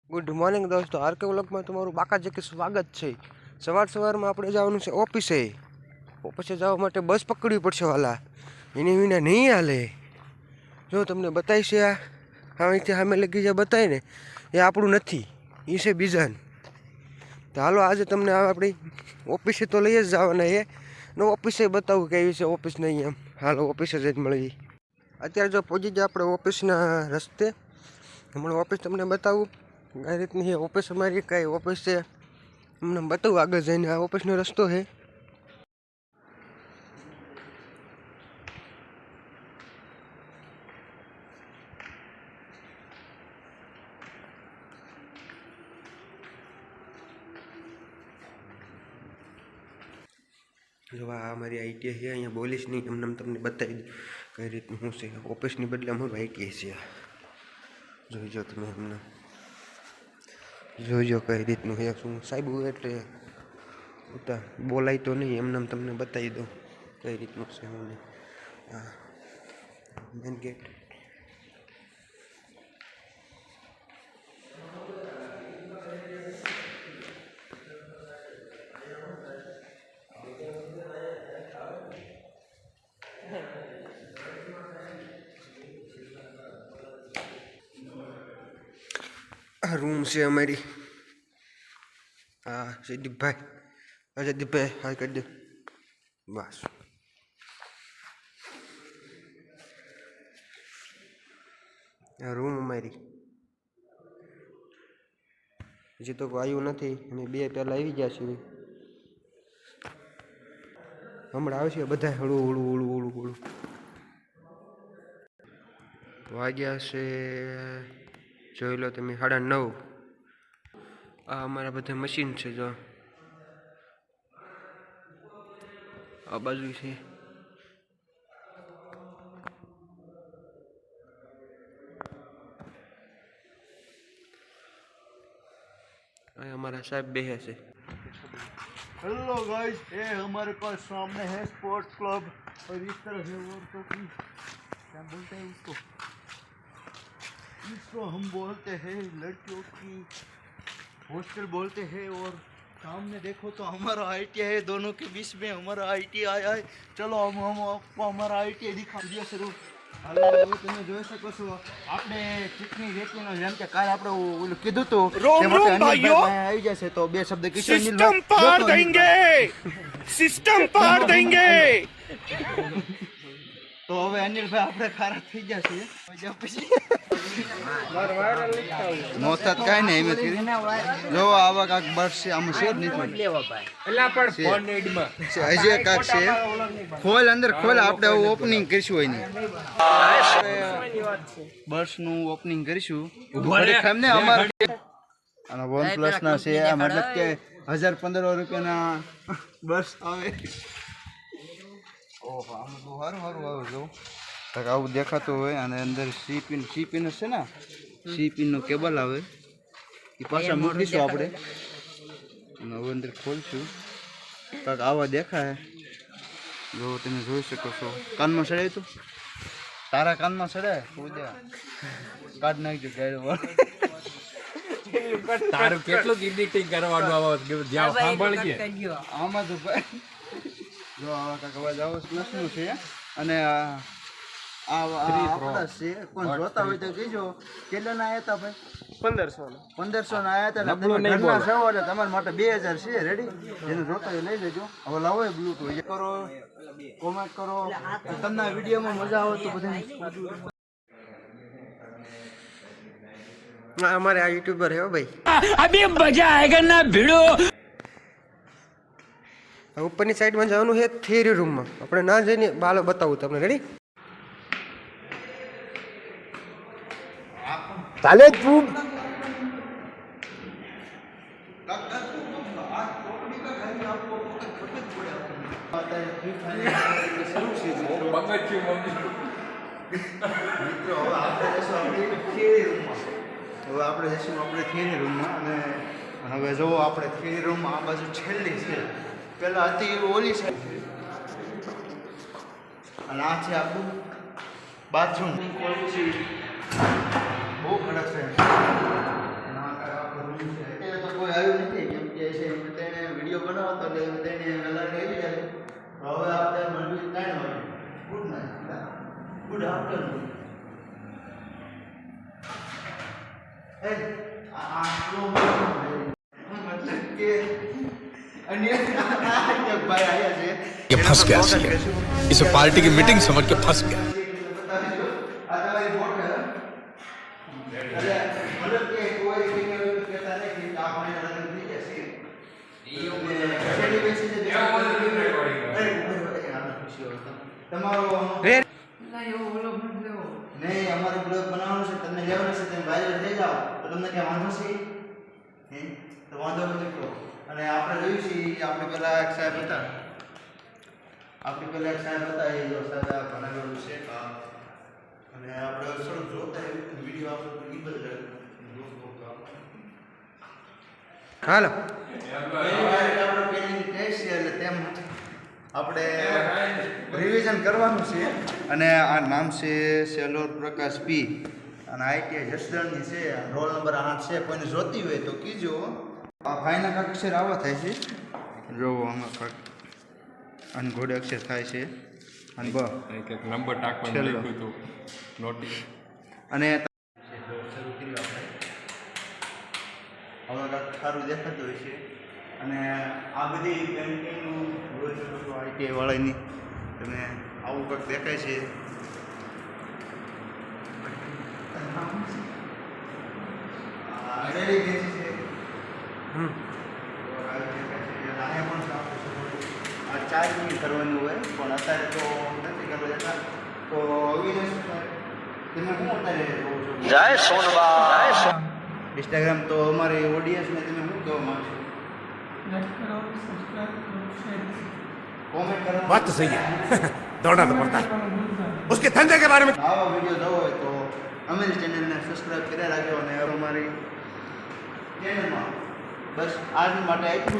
Good morning દોસ્તો, RK વ્લોગમાં તમારું બાકાજી સ્વાગત છે। સવારમાં આપણે જવાનું છે ઓફિસે જવા માટે બસ પકડવી પડશે વાલા, એની વિના નહીં હાલે। જો તમને બતાવીશ આ અહીંથી સામે લગી જે બતાવી ને એ આપણું નથી, એ છે બીજાનું। તો હાલો આજે તમને આપણી ઓફિસે તો લઈ જ જવાના એ ને ઓફિસે બતાવું કેવી છે ઓફિસ નહીં એમ। હાલો ઓફિસે જ મળી। અત્યારે જો પહોંચી જાય આપણે ઓફિસના રસ્તે, હમણાં ઓફિસ તમને બતાવું કઈ રીતની ઓફિસ અમારી કઈ ઓફિસ છે અમને બતાવું આગળ જઈને। આ ઓફિસનો રસ્તો છે। જો આ અમારી આઈટીઆઈ છે, અહીંયા બોલીશ નહીં, એમને તમને બતાવી દઉં કઈ રીતનું શું છે ઓફિસની બદલે અમારું આઈટીઆઈ છે। જોઈજો તમે એમને, જોઈજો કઈ રીતનું છે શું સાહેબ, એટલે ઉતા બોલાય તો નહીં, એમને તમને બતાવી દઉં કઈ રીતનું છે મને। હા મેન ગેટ, આ રૂમ છે અમારી। હા જયદીપભાઈ હા કરી દો બસ। આ રૂમ અમારી, હજી તો આવ્યું નથી, અમે બે પહેલાં આવી ગયા છીએ, હમણાં આવશે બધા હળું હળું હળું હળું હળું। વાગ્યા છે જોઈ લો તમે 9:30। આ અમારા બધા મશીન છે, જો આ બાજુ છે, हमारा साहब बेहे से। हेलो गाइस, ये हमारे पास सामने है स्पोर्ट्स क्लब और इस तरह है औरतों की, क्या बोलते हैं इसको हम बोलते हैं लड़कियों की हॉस्टल बोलते हैं। और सामने देखो तो हमारा आईटीआई है, दोनों के बीच में हमारा आईटीआई है। चलो हम आपको हमारा आईटीआई दिखा दिया शुरू। હાલો હવે તમે જોઈ શકો છો આપણે ચીકણી રેતીનો જેમ કે કાલ આપણે ઓલું કીધું તો આવી જશે તો બે શબ્દ સિસ્ટમ પાર દેંગે, સિસ્ટમ પાર દેંગે। તો હવે અનિલભાઈ આપણે ખારા થઈ જશે મોહતાત કાઈ નહીં એમ જો આવા કાક બસ છે, આમ છે જ નથી એલા પણ ફોન એડમાં હજી કાક છે, ખોલ અંદર ખોલ, આપણે ઓપનિંગ કરીશું હોય ને બસ નું ઓપનિંગ કરીશું ને અમારે। અને OnePlus ના છે, મતલબ કે 1015 રૂપિયાના બસ આવે। ઓહો આમાં બહુ સારું સારું આવે જો આવું દેખાતું હોય, અને અંદર સીપિન છે ને, સીપિન નો કેબલ આવે, એ પાછા મૂકીશું આપણે, અને હવે અંદર ખોલશું કાંક આવા દેખાય। જો તમે જોઈ શકો છો, કાનમાં ચડાય તો તારા કાનમાં ચડાય કાઢ નાખજો ગાડી તારું કેટલું એડિટિંગ કરવાનું આવે જ્યાં સાંભળજે આમાં તો ભાઈ જો આવા કાંક અવાજ આવો પ્લસનું છે। અને આપણા છે, કોણ જોતા હોય તો કહેજો કેટલાના આવ્યા હતા ભાઈ? 1500 ના આવ્યા હતા, ઘરના છો એટલે તમારા માટે 2000 છે રેડી, જેને જોતા હોય લઈ લેજો। હવે લાવો બ્લૂટૂથ કરો, કોમેન્ટ કરો, તમને આ વિડીયોમાં મજા આવે તો બધા हमारे यहाँ यूट्यूबर है भाई, अभी मजा आएगा ना भिड़ो। ઉપરની સાઈડમાં જવાનું છે થિયરી રૂમમાં, આપણે ના જઈને બાલો બતાવું તમને રેડી। ચાલે તું હવે આપણે જઈશું આપણે થિયરી રૂમમાં, અને હવે જો આપણે થિયરી રૂમમાં આ બાજુ છેલ્લી છે, પેલા હતી ઓલી સાઈડ, અને આ છે આપણું બાથરૂમ, બહુ ખરાબ છે। ये फंस गया सीएम इसे पार्टी की मीटिंग समझ के फंस गया રે નહીં અમારો બ્લોગ બનાવવાનો છે તમને લેવાનો છે તમે વાયરલ થઈ જાઓ તો તમને ક્યાં વાંધો છે હે તો વાંધો નથી કહો અને આપણે જોયું છે ઈ આપણે પેલા એક સાહેબ હતા એ જો સાહેબ આ બનાવેલું છે કામ અને આપણે થોડુંક જોતા વિડીયો આપણો ઈ બદલે હાલો આપણે પેલી ટેસ્ટ છે એટલે તેમ આપણે રિવિઝન કરવાનું છે અને આ નામ છે સેલોર પ્રકાશ પી અને આઈટીઆઈ જસદણની છે રોલ નંબર 8 છે કોઈને જોતી હોય તો કીજો આ ભાઈના કાંક અક્ષર આવા થાય છે જો આમાં કાંક અને ઘોડે અક્ષર થાય છે અને બ એક નંબર ટાંકવાનું છેલ્લો. લખ્યું હતું નોટિસ અને શરૂ કર્યું આપણે હવે કાંક સારું દેખાતું હોય છે અને આ બધી પેન્ટિંગનું રોજ આઈટીઆઈ વાળાની તમે આવું કંઈક દેખાય છે રેડી બેસી છે હમ અહીંયા પણ આપી શકો છો. આ ચાર્જિંગ કરવાનું હોય પણ અત્યારે તો નથી કરવા જતા તો અવિનાશ તમે શું અત્યારે જોવો છો જય સોનબા ઇન્સ્ટાગ્રામ તો અમારી ઓડિયન્સને તમે શું કહેવા માગશો કોમેન્ટ કરો बात तो सही है दौड़ना तो पड़ता है उसके धंधे के बारे में આવા વિડીયો જોવો હોય તો અમારી ચેનલને સબસ્ક્રાઈબ કર્યા રાખજો અને અમારી ચેનલમાં બસ આજ માટે એટલું